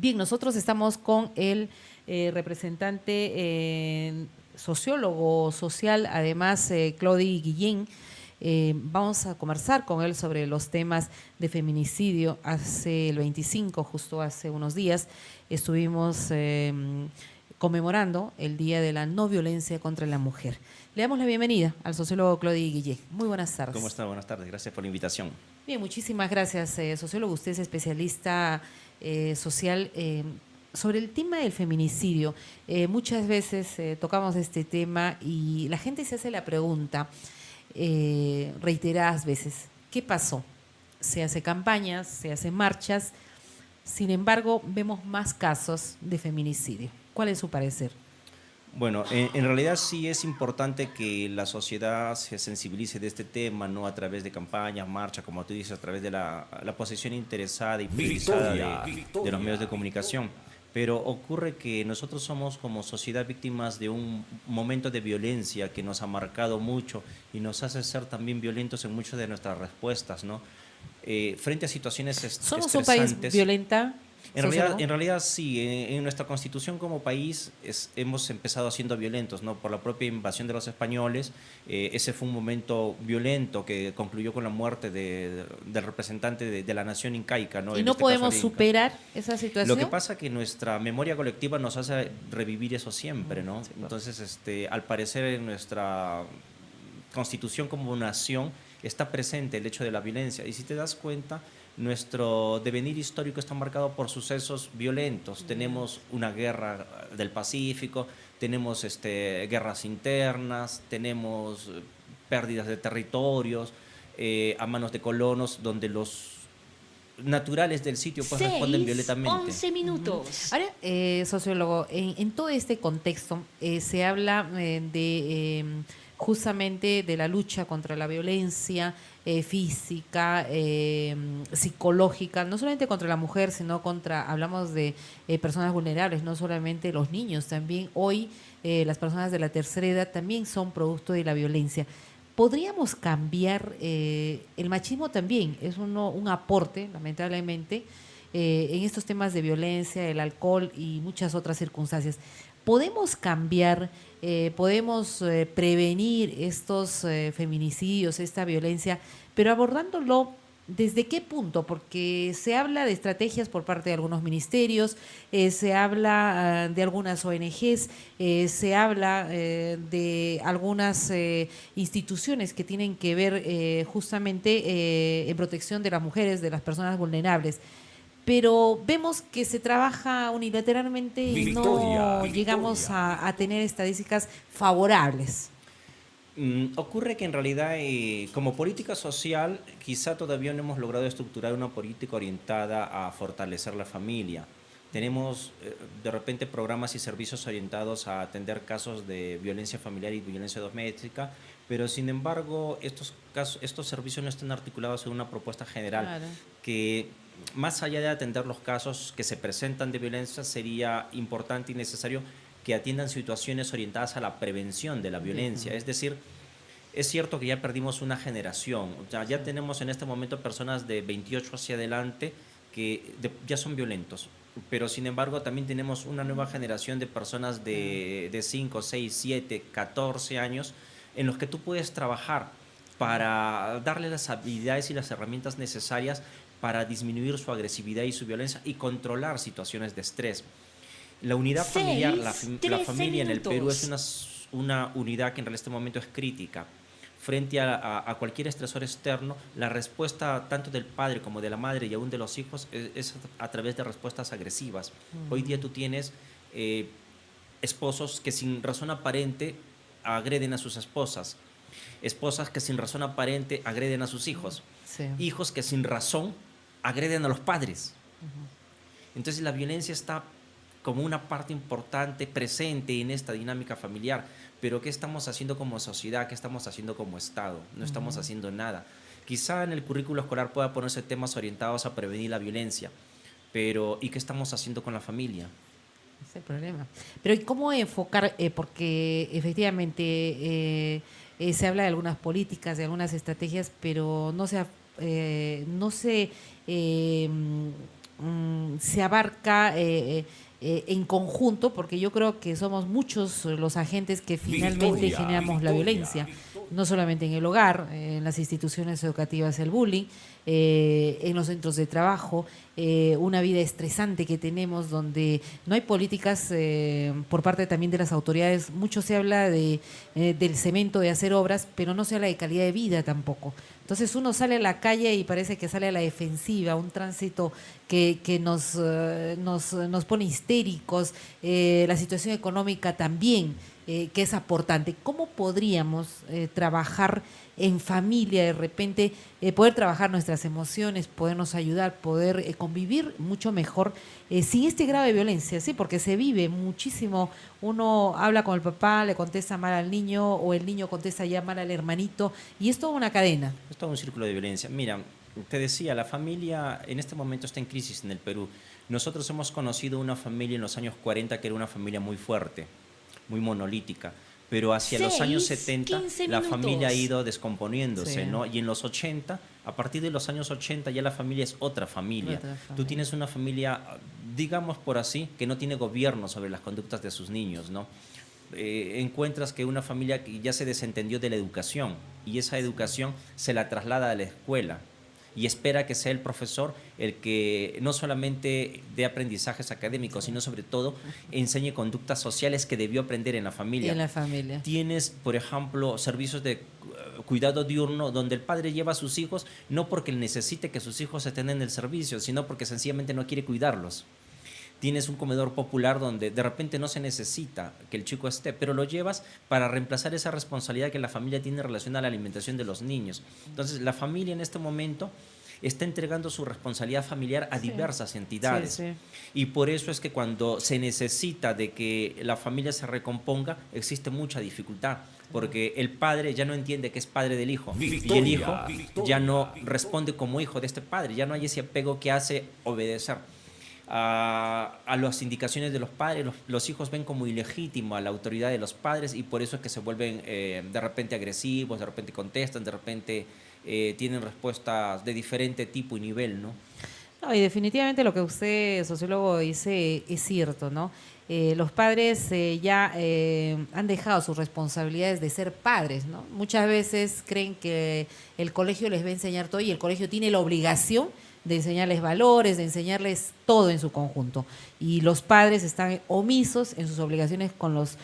Bien, nosotros estamos con el representante sociólogo social, además Clody Guillén. Vamos a conversar con él sobre los temas de feminicidio. Hace el 25, justo hace unos días, estuvimos conmemorando el Día de la No Violencia contra la Mujer. Le damos la bienvenida al sociólogo Clody Guillén. Muy buenas tardes. ¿Cómo está? Buenas tardes. Gracias por la invitación. Bien, muchísimas gracias, sociólogo. Usted es especialista social sobre el tema del feminicidio. Muchas veces tocamos este tema y la gente se hace la pregunta reiteradas veces, ¿qué pasó? Se hace campañas, se hacen marchas, sin embargo, vemos más casos de feminicidio. ¿Cuál es su parecer? Bueno, en realidad sí es importante que la sociedad se sensibilice de este tema, ¿no? A través de campañas, marchas, como tú dices, a través de la posición interesada y priorizada de los medios de comunicación. Pero ocurre que nosotros somos como sociedad víctimas de un momento de violencia que nos ha marcado mucho y nos hace ser también violentos en muchas de nuestras respuestas, ¿no? Frente a situaciones ¿Somos estresantes. un país violenta? En realidad sí, en nuestra constitución como país hemos empezado siendo violentos, ¿no? Por la propia invasión de los españoles. Ese fue un momento violento que concluyó con la muerte del representante de la nación incaica, ¿no? ¿Y En no este caso, podemos el Inca. superar esa situación? Lo que pasa es que nuestra memoria colectiva nos hace revivir eso siempre, ¿no? Sí, Entonces, al parecer en nuestra constitución como nación está presente el hecho de la violencia. Y si te das cuenta, nuestro devenir histórico está marcado por sucesos violentos. Tenemos una guerra del Pacífico, tenemos guerras internas, tenemos pérdidas de territorios a manos de colonos, donde los naturales del sitio pues responden violentamente. 11 minutos. Ahora, sociólogo, en todo este contexto se habla de justamente de la lucha contra la violencia física, psicológica, no solamente contra la mujer, sino hablamos de personas vulnerables, no solamente los niños, también hoy las personas de la tercera edad también son producto de la violencia. ¿Podríamos cambiar el machismo también? Es un aporte, lamentablemente, en estos temas de violencia, el alcohol y muchas otras circunstancias. ¿Podemos cambiar, podemos prevenir estos feminicidios, esta violencia, pero abordándolo desde qué punto? Porque se habla de estrategias por parte de algunos ministerios, se habla de algunas ONGs, se habla de algunas instituciones que tienen que ver justamente en protección de las mujeres, de las personas vulnerables. Pero vemos que se trabaja unilateralmente y no llegamos a tener estadísticas favorables. Ocurre que en realidad como política social quizá todavía no hemos logrado estructurar una política orientada a fortalecer la familia. Tenemos de repente programas y servicios orientados a atender casos de violencia familiar y violencia doméstica, pero sin embargo estos servicios no están articulados en una propuesta general. Claro. Que más allá de atender los casos que se presentan de violencia, sería importante y necesario que atiendan situaciones orientadas a la prevención de la violencia. Es decir, es cierto que ya perdimos una generación, o sea, ya tenemos en este momento personas de 28 hacia adelante que ya son violentos, pero sin embargo también tenemos una nueva generación de personas de 5, 6, 7, 14 años en los que tú puedes trabajar para darle las habilidades y las herramientas necesarias para disminuir su agresividad y su violencia y controlar situaciones de estrés. La unidad familiar, la familia en el Perú es una unidad que en este momento es crítica. Frente a cualquier estresor externo, la respuesta tanto del padre como de la madre y aún de los hijos es a través de respuestas agresivas. Hoy día tú tienes esposos que sin razón aparente agreden a sus esposas, esposas que sin razón aparente agreden a sus hijos, hijos que sin razón agreden a los padres. Entonces la violencia está como una parte importante, presente en esta dinámica familiar. Pero ¿qué estamos haciendo como sociedad? ¿Qué estamos haciendo como Estado? No estamos haciendo nada. Quizá en el currículo escolar pueda ponerse temas orientados a prevenir la violencia, pero ¿y qué estamos haciendo con la familia? Ese es el problema. Pero ¿y cómo enfocar? Porque efectivamente se habla de algunas políticas, de algunas estrategias, pero no se se abarca en conjunto, porque yo creo que somos muchos los agentes que finalmente generamos la violencia, no solamente en el hogar, en las instituciones educativas el bullying, en los centros de trabajo, una vida estresante que tenemos donde no hay políticas por parte también de las autoridades. Mucho se habla del cemento, de hacer obras, pero no se habla de calidad de vida tampoco. Entonces uno sale a la calle y parece que sale a la defensiva, un tránsito que nos pone histéricos, la situación económica también, que es aportante. ¿Cómo podríamos trabajar en familia, de repente, poder trabajar nuestras emociones, podernos ayudar, poder convivir mucho mejor sin este grado de violencia? Sí, porque se vive muchísimo. Uno habla con el papá, le contesta mal al niño, o el niño contesta ya mal al hermanito, y es toda una cadena. Es todo un círculo de violencia. Mira, te decía, la familia en este momento está en crisis en el Perú. Nosotros hemos conocido una familia en los años 40 que era una familia muy fuerte, muy monolítica, pero hacia los años 70 la familia ha ido descomponiéndose, Sí. ¿no? Y en los 80, a partir de los años 80 ya la familia es otra familia. Tú tienes una familia, digamos por así, que no tiene gobierno sobre las conductas de sus niños, ¿no? Encuentras que una familia que ya se desentendió de la educación y esa educación se la traslada a la escuela y espera que sea el profesor el que no solamente dé aprendizajes académicos, sino sobre todo enseñe conductas sociales que debió aprender en la familia. En la familia. Tienes, por ejemplo, servicios de cuidado diurno donde el padre lleva a sus hijos no porque necesite que sus hijos estén en el servicio, sino porque sencillamente no quiere cuidarlos. Tienes un comedor popular donde de repente no se necesita que el chico esté, pero lo llevas para reemplazar esa responsabilidad que la familia tiene en relación a la alimentación de los niños. Entonces, la familia en este momento está entregando su responsabilidad familiar a diversas entidades. Sí, sí. Y por eso es que cuando se necesita de que la familia se recomponga, existe mucha dificultad, porque el padre ya no entiende que es padre del hijo, y el hijo ya no responde como hijo de este padre, ya no hay ese apego que hace obedecer a las indicaciones de los padres. Los hijos ven como ilegítimo a la autoridad de los padres y por eso es que se vuelven de repente agresivos, de repente contestan, de repente tienen respuestas de diferente tipo y nivel, ¿no? No, y definitivamente lo que usted, sociólogo, dice es cierto, ¿no? Los padres ya han dejado sus responsabilidades de ser padres, ¿no? Muchas veces creen que el colegio les va a enseñar todo y el colegio tiene la obligación de enseñarles valores, de enseñarles todo en su conjunto. Y los padres están omisos en sus obligaciones con los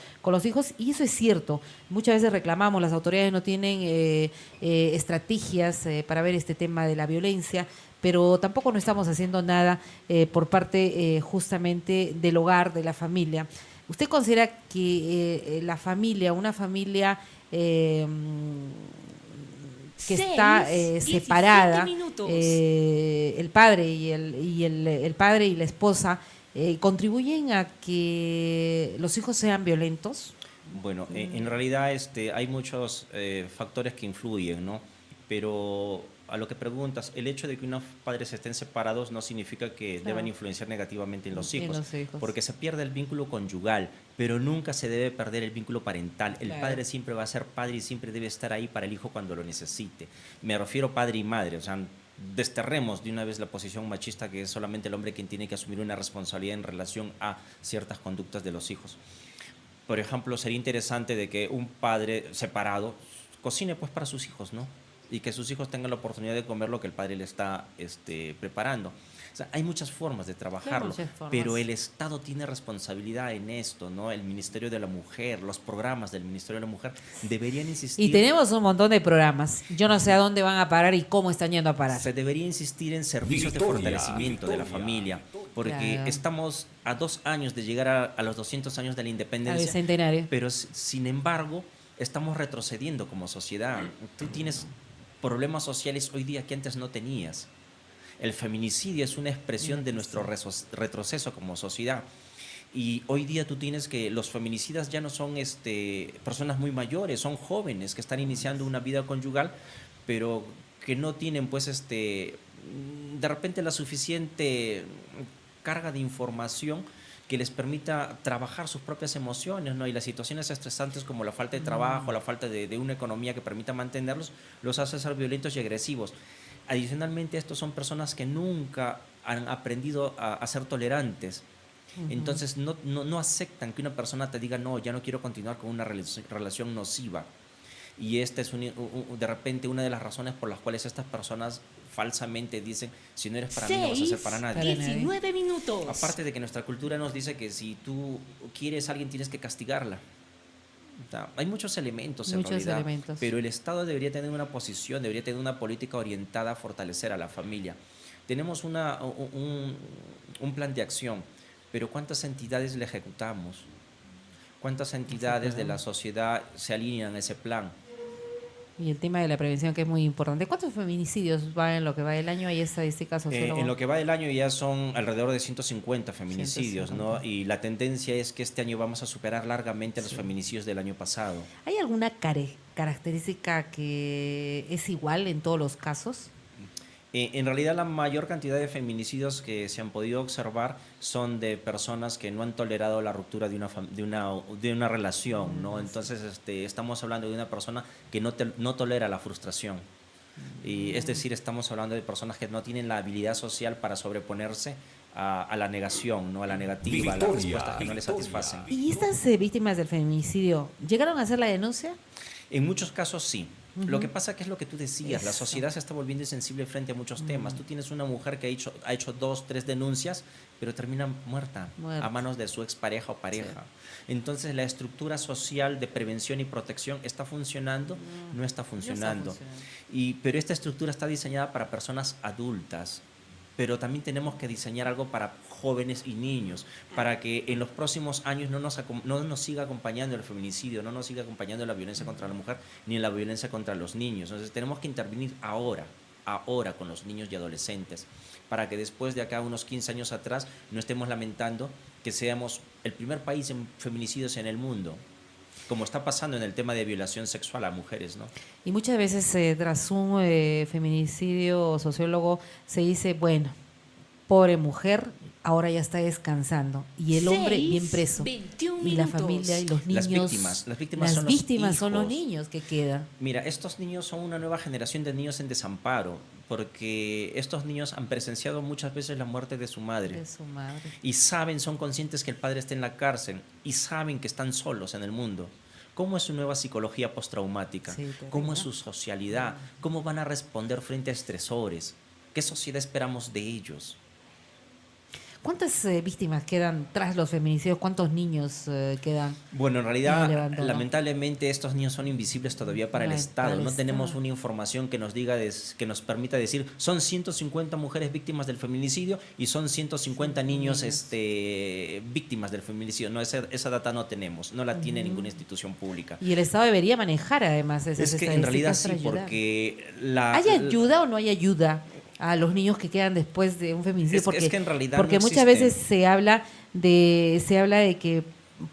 hijos, y eso es cierto. Muchas veces reclamamos, las autoridades no tienen estrategias para ver este tema de la violencia, pero tampoco no estamos haciendo nada por parte justamente del hogar, de la familia. ¿Usted considera que la familia, una familia que está separada, el padre el padre y la esposa contribuyen a que los hijos sean violentos? Bueno, en realidad hay muchos factores que influyen, ¿no? Pero a lo que preguntas, el hecho de que unos padres estén separados no significa que deban influenciar negativamente en los hijos, porque se pierde el vínculo conyugal, pero nunca se debe perder el vínculo parental. El padre siempre va a ser padre y siempre debe estar ahí para el hijo cuando lo necesite. Me refiero padre y madre, o sea, desterremos de una vez la posición machista que es solamente el hombre quien tiene que asumir una responsabilidad en relación a ciertas conductas de los hijos. Por ejemplo, sería interesante de que un padre separado cocine pues para sus hijos, ¿no? Y que sus hijos tengan la oportunidad de comer lo que el padre le está preparando. O sea, hay muchas formas de trabajarlo, pero el Estado tiene responsabilidad en esto, ¿no? El Ministerio de la Mujer, los programas del Ministerio de la Mujer deberían insistir. Y tenemos un montón de programas. Yo no sé a dónde van a parar y cómo están yendo a parar. Se debería insistir en servicios de fortalecimiento de la familia, porque estamos a 2 años de llegar a los 200 años de la independencia. Al centenario. Pero sin embargo, estamos retrocediendo como sociedad. Tú tienes problemas sociales hoy día que antes no tenías. El feminicidio es una expresión de nuestro retroceso como sociedad. Y hoy día tú tienes que los feminicidas ya no son personas muy mayores, son jóvenes que están iniciando una vida conyugal, pero que no tienen pues de repente la suficiente carga de información que les permita trabajar sus propias emociones, ¿no? Y las situaciones estresantes como la falta de trabajo, la falta de una economía que permita mantenerlos, los hace ser violentos y agresivos. adicionalmente, estos son personas que nunca han aprendido a ser tolerantes. Entonces no aceptan que una persona te diga, no, ya no quiero continuar con una relación nociva. Y esta es de repente una de las razones por las cuales estas personas falsamente dicen, si no eres para mí, no vas a ser para nadie. 19 minutos. Aparte de que nuestra cultura nos dice que si tú quieres a alguien tienes que castigarla. Hay muchos elementos en realidad, pero el Estado debería tener una posición, debería tener una política orientada a fortalecer a la familia. Tenemos un plan de acción, pero ¿cuántas entidades le ejecutamos? ¿Cuántas entidades de la sociedad se alinean a ese plan? Y el tema de la prevención, que es muy importante. ¿Cuántos feminicidios va en lo que va del año? ¿Hay estadísticas? En lo que va del año ya son alrededor de 150 feminicidios, 150. ¿No? Y la tendencia es que este año vamos a superar largamente los feminicidios del año pasado. ¿Hay alguna característica que es igual en todos los casos? En realidad la mayor cantidad de feminicidios que se han podido observar son de personas que no han tolerado la ruptura de una relación, ¿no? Entonces estamos hablando de una persona que no tolera la frustración. Y es decir, estamos hablando de personas que no tienen la habilidad social para sobreponerse a la negación, ¿no? A la negativa, a las respuestas que no les satisfacen. ¿Y estas víctimas del feminicidio llegaron a hacer la denuncia? En muchos casos sí. Lo que pasa que es lo que tú decías, la sociedad se está volviendo insensible frente a muchos temas. Tú tienes una mujer que ha hecho 2, 3 denuncias, pero termina muerta a manos de su expareja o pareja. Sí. Entonces la estructura social de prevención y protección está funcionando, no está funcionando. Pero esta estructura está diseñada para personas adultas. Pero también tenemos que diseñar algo para jóvenes y niños, para que en los próximos años no nos siga acompañando el feminicidio, no nos siga acompañando la violencia contra la mujer, ni la violencia contra los niños. Entonces tenemos que intervenir ahora con los niños y adolescentes, para que después de acá, unos 15 años atrás, no estemos lamentando que seamos el primer país en feminicidios en el mundo, como está pasando en el tema de violación sexual a mujeres, ¿no? Y muchas veces tras un feminicidio, sociólogo, se dice, bueno, pobre mujer, ahora ya está descansando. Y el hombre bien preso. Y la familia y los niños. Las víctimas son los niños que quedan. Mira, estos niños son una nueva generación de niños en desamparo, porque estos niños han presenciado muchas veces la muerte de su madre. Y son conscientes que el padre está en la cárcel y saben que están solos en el mundo. ¿Cómo es su nueva psicología postraumática? ¿Cómo es su socialidad? ¿Cómo van a responder frente a estresores? ¿Qué sociedad esperamos de ellos? ¿Cuántas víctimas quedan tras los feminicidios? ¿Cuántos niños quedan? Bueno, en realidad, lamentablemente, estos niños son invisibles todavía para el Estado. No tenemos una información que nos diga, que nos permita decir, son 150 mujeres víctimas del feminicidio y son 150 niños víctimas del feminicidio. No, esa data no tenemos, no la tiene ninguna institución pública. Y el Estado debería manejar además esas estadísticas. Es que en realidad sí, porque ¿hay ayuda o no hay ayuda a los niños que quedan después de un feminicidio? Es que en realidad porque no muchas veces se habla de que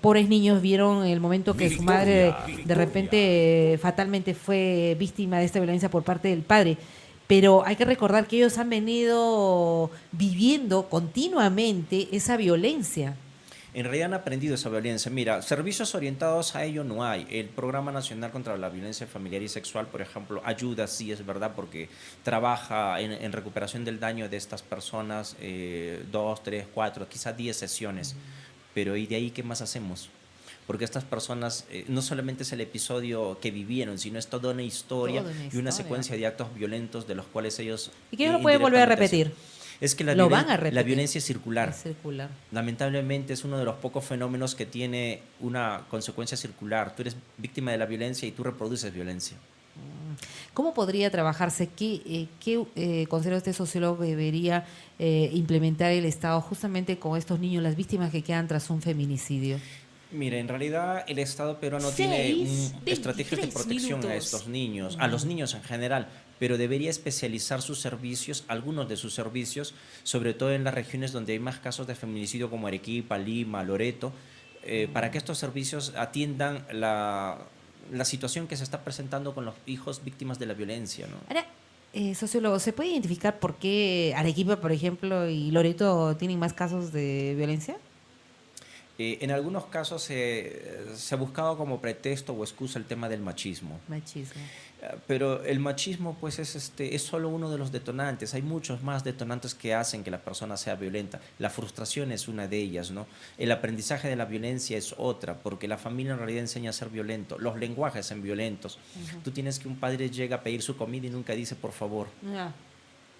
pobres niños vieron el momento que su madre de repente fatalmente fue víctima de esta violencia por parte del padre. Pero hay que recordar que ellos han venido viviendo continuamente esa violencia. En realidad han aprendido esa violencia. Mira, servicios orientados a ello no hay. El Programa Nacional contra la Violencia Familiar y Sexual, por ejemplo, ayuda, sí, es verdad, porque trabaja en recuperación del daño de estas personas 2, 3, 4, quizás 10 sesiones. Pero ¿y de ahí qué más hacemos? Porque estas personas no solamente es el episodio que vivieron, sino es toda una historia y una secuencia de actos violentos de los cuales ellos... ¿Y que no lo pueden volver a repetir? Es que la violencia es circular. Lamentablemente es uno de los pocos fenómenos que tiene una consecuencia circular. Tú eres víctima de la violencia y tú reproduces violencia. ¿Cómo podría trabajarse? ¿Qué considera usted, sociólogo, debería implementar el Estado justamente con estos niños, las víctimas que quedan tras un feminicidio? Mira, en realidad el Estado peruano tiene estrategias de protección a estos niños, a los niños en general, pero debería especializar sus servicios, algunos de sus servicios, sobre todo en las regiones donde hay más casos de feminicidio como Arequipa, Lima, Loreto, para que estos servicios atiendan la situación que se está presentando con los hijos víctimas de la violencia, ¿no? Ahora, sociólogo, ¿se puede identificar por qué Arequipa, por ejemplo, y Loreto tienen más casos de violencia? En algunos casos se ha buscado como pretexto o excusa el tema del machismo. Machismo. Pero el machismo pues es solo uno de los detonantes. Hay muchos más detonantes que hacen que la persona sea violenta. La frustración es una de ellas, ¿no? El aprendizaje de la violencia es otra, porque la familia en realidad enseña a ser violento. Los lenguajes son violentos. Tú tienes que un padre llega a pedir su comida y nunca dice por favor. No,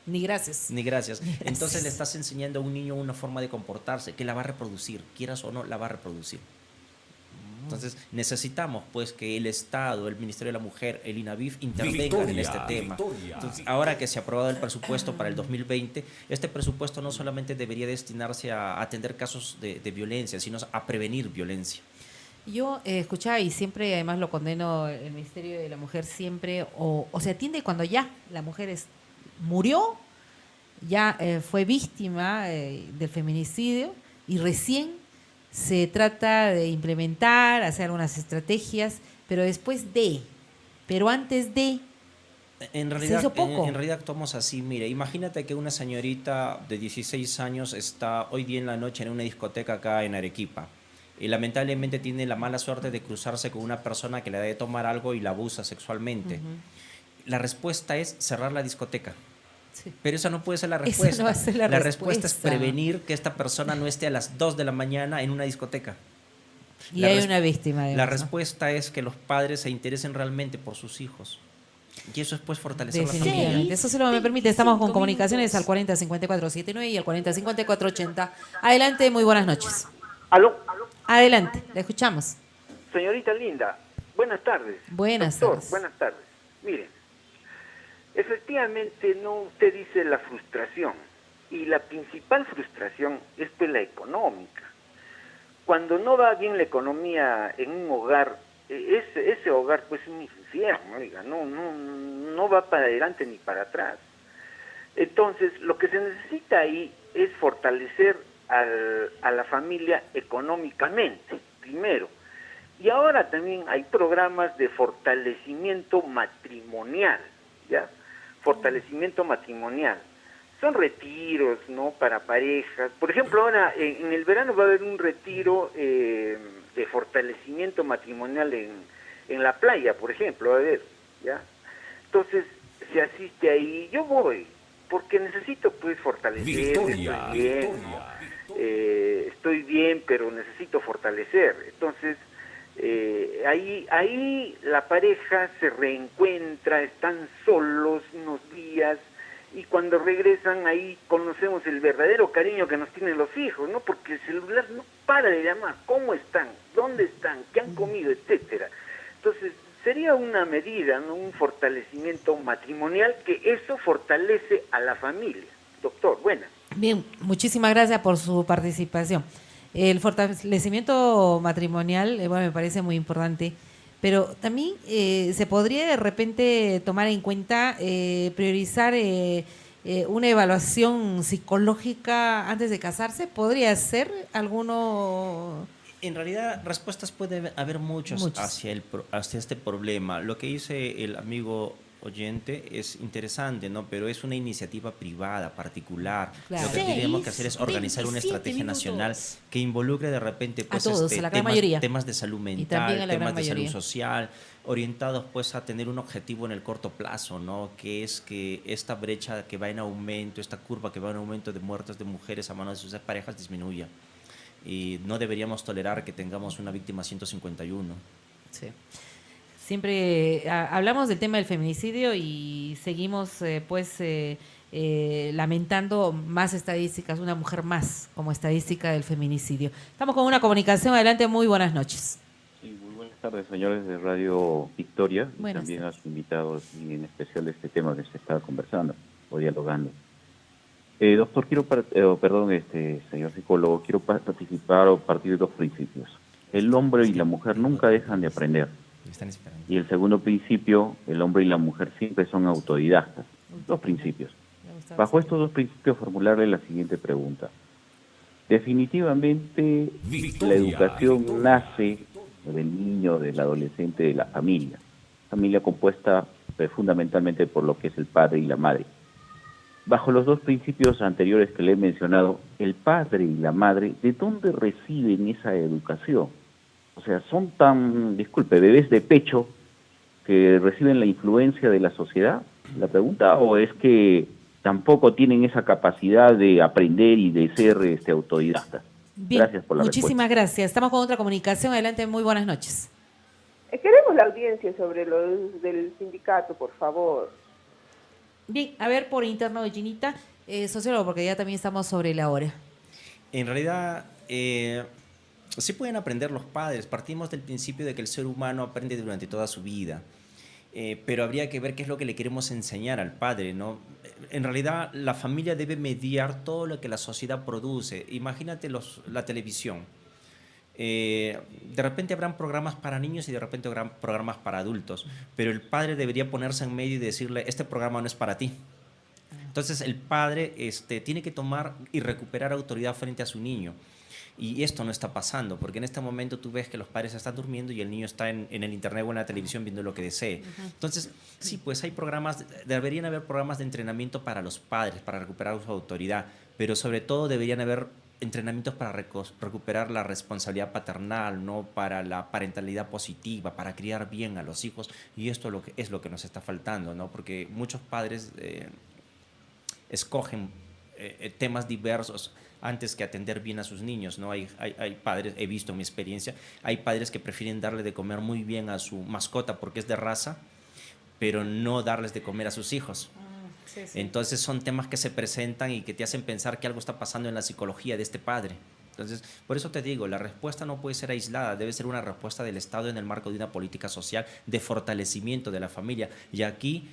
ni gracias. Ni gracias. Ni gracias. Entonces le estás enseñando a un niño una forma de comportarse que la va a reproducir, quieras o no, la va a reproducir. Entonces necesitamos pues que el Estado, el Ministerio de la Mujer, el INAVIF intervengan en este tema. Entonces, ahora que se ha aprobado el presupuesto para el 2020, este presupuesto no solamente debería destinarse a atender casos de violencia, sino a prevenir violencia. Yo escuchaba y siempre, además lo condeno, el Ministerio de la Mujer siempre, o se atiende cuando ya la mujer murió, ya fue víctima del feminicidio y recién se trata de implementar, hacer algunas estrategias, pero pero antes de, en realidad, se hizo poco. En realidad actuamos así, mire, imagínate que una señorita de 16 años está hoy día en la noche en una discoteca acá en Arequipa y lamentablemente tiene la mala suerte de cruzarse con una persona que le da de tomar algo y la abusa sexualmente. La respuesta es cerrar la discoteca. Sí. Pero esa no puede ser la respuesta. Esa no va a ser la respuesta es prevenir que esta persona no esté a las 2 de la mañana en una discoteca. Y hay una víctima. La respuesta es que los padres se interesen realmente por sus hijos. Y eso es pues fortalecer la familia. Eso se lo me permite. Estamos con comunicaciones al 405479 y al 405480. Adelante, muy buenas noches. ¿Aló? Adelante, la escuchamos. Señorita linda, buenas tardes. Buenas Doctor, tardes. Buenas tardes. Miren, efectivamente, no, usted dice la frustración, y la principal frustración es pues la económica. Cuando no va bien la economía en un hogar, ese hogar pues es un infierno, oiga, no va para adelante ni para atrás. Entonces, lo que se necesita ahí es fortalecer a la familia económicamente, primero. Y ahora también hay programas de fortalecimiento matrimonial, ¿ya? Fortalecimiento matrimonial. Son retiros, ¿no? Para parejas. Por ejemplo, ahora en el verano va a haber un retiro de fortalecimiento matrimonial en la playa, por ejemplo, va a haber, ¿ya? Entonces, se asiste ahí. Yo voy, porque necesito, pues, fortalecer. Estoy bien, pero necesito fortalecer. Entonces, ahí la pareja se reencuentra, están solos unos días, y cuando regresan ahí conocemos el verdadero cariño que nos tienen los hijos, ¿no? Porque el celular no para de llamar, ¿cómo están? ¿Dónde están? ¿Qué han comido? Etcétera. Entonces, sería una medida, ¿no? Un fortalecimiento matrimonial, que eso fortalece a la familia. Doctor, buenas. Bien, muchísimas gracias por su participación. El fortalecimiento matrimonial, bueno, me parece muy importante, pero también se podría de repente tomar en cuenta, priorizar una evaluación psicológica antes de casarse. ¿Podría ser alguno? En realidad, respuestas puede haber muchos. Hacia este problema. Lo que dice el amigo oyente es interesante, ¿no? Pero es una iniciativa privada, particular. Claro. Lo que tenemos que hacer es organizar una estrategia nacional que involucre de repente pues, a todos, a la gran mayoría. Temas de salud mental, temas de salud social, orientados pues a tener un objetivo en el corto plazo, ¿no? Que es que esta brecha que va en aumento, esta curva que va en aumento de muertes de mujeres a manos de sus parejas disminuya. Y no deberíamos tolerar que tengamos una víctima 151. Sí. Siempre hablamos del tema del feminicidio y seguimos lamentando más estadísticas, una mujer más como estadística del feminicidio. Estamos con una comunicación. Adelante, muy buenas noches. Sí, muy buenas tardes, señores de Radio Victoria. Y buenas también tardes. a sus invitados, y en especial este tema que se está conversando o dialogando. Doctor, señor psicólogo, quiero participar o partir de dos principios. El hombre y la mujer nunca dejan de aprender. Y el segundo principio, el hombre y la mujer siempre son autodidactas. Dos principios. Bajo estos dos principios, formularle la siguiente pregunta. Definitivamente, la educación nace del niño, del adolescente, de la familia. Familia compuesta fundamentalmente por lo que es el padre y la madre. bajo los dos principios anteriores que le he mencionado, el padre y la madre, ¿de dónde reciben esa educación? O sea, son tan, disculpe, bebés de pecho que reciben la influencia de la sociedad, la pregunta, o es que tampoco tienen esa capacidad de aprender y de ser autodidactas. Bien, Gracias por la muchísimas respuesta. gracias. Estamos con otra comunicación. Adelante, muy buenas noches. Queremos la audiencia sobre lo del sindicato, por favor. Bien, a ver por interno de Ginita, sociólogo, porque ya también estamos sobre la hora. En realidad, sí pueden aprender los padres. Partimos del principio de que el ser humano aprende durante toda su vida. Pero habría que ver qué es lo que le queremos enseñar al padre, ¿no? En realidad, la familia debe mediar todo lo que la sociedad produce. Imagínate la televisión. De repente habrán programas para niños y de repente habrán programas para adultos, pero el padre debería ponerse en medio y decirle, este programa no es para ti. Entonces el padre tiene que tomar y recuperar autoridad frente a su niño. Y esto no está pasando, porque en este momento tú ves que los padres están durmiendo y el niño está en el internet o en la televisión viendo lo que desee. Entonces, sí, pues hay programas, deberían haber programas de entrenamiento para los padres, para recuperar su autoridad, pero sobre todo deberían haber entrenamientos para recuperar la responsabilidad paternal, ¿no? Para la parentalidad positiva, para criar bien a los hijos, y esto es lo que nos está faltando, ¿no? Porque muchos padres escogen temas diversos antes que atender bien a sus niños, ¿no? Hay padres, he visto en mi experiencia, hay padres que prefieren darle de comer muy bien a su mascota porque es de raza, pero no darles de comer a sus hijos. Sí, sí. Entonces son temas que se presentan y que te hacen pensar que algo está pasando en la psicología de este padre. Entonces, por eso te digo, la respuesta no puede ser aislada, debe ser una respuesta del Estado en el marco de una política social de fortalecimiento de la familia. Y aquí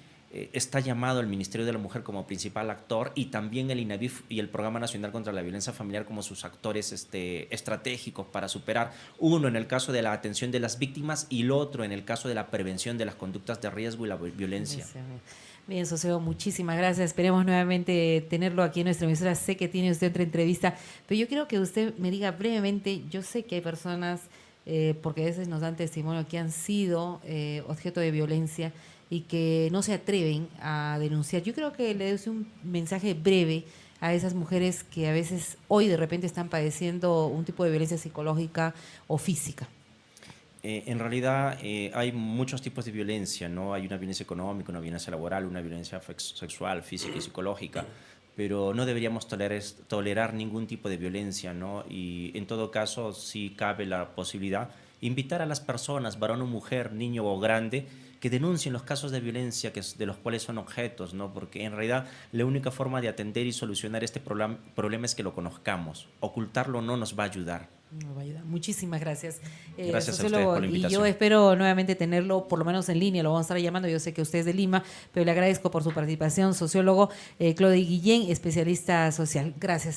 está llamado el Ministerio de la Mujer como principal actor y también el INAVIF y el Programa Nacional contra la Violencia Familiar como sus actores estratégicos para superar, uno en el caso de la atención de las víctimas y el otro en el caso de la prevención de las conductas de riesgo y la violencia. Bien, sociólogo, muchísimas gracias. Esperemos nuevamente tenerlo aquí en nuestra emisora. Sé que tiene usted otra entrevista, pero yo quiero que usted me diga brevemente, yo sé que hay personas, porque a veces nos dan testimonio, que han sido objeto de violencia y que no se atreven a denunciar. Yo creo que le dé un mensaje breve a esas mujeres que a veces hoy de repente están padeciendo un tipo de violencia psicológica o física. En realidad hay muchos tipos de violencia, ¿no? Hay una violencia económica, una violencia laboral, una violencia sexual, física y psicológica, pero no deberíamos tolerar ningún tipo de violencia, ¿no? Y en todo caso, si cabe la posibilidad, invitar a las personas, varón o mujer, niño o grande, que denuncien los casos de violencia de los cuales son objetos, ¿no? Porque en realidad la única forma de atender y solucionar este problema es que lo conozcamos. Ocultarlo no nos va a ayudar. No va a ayudar. Muchísimas gracias. Gracias a ustedes por la invitación. Y yo espero nuevamente tenerlo, por lo menos en línea, lo vamos a estar llamando. Yo sé que usted es de Lima, pero le agradezco por su participación, sociólogo Claudio Guillén, especialista social. Gracias.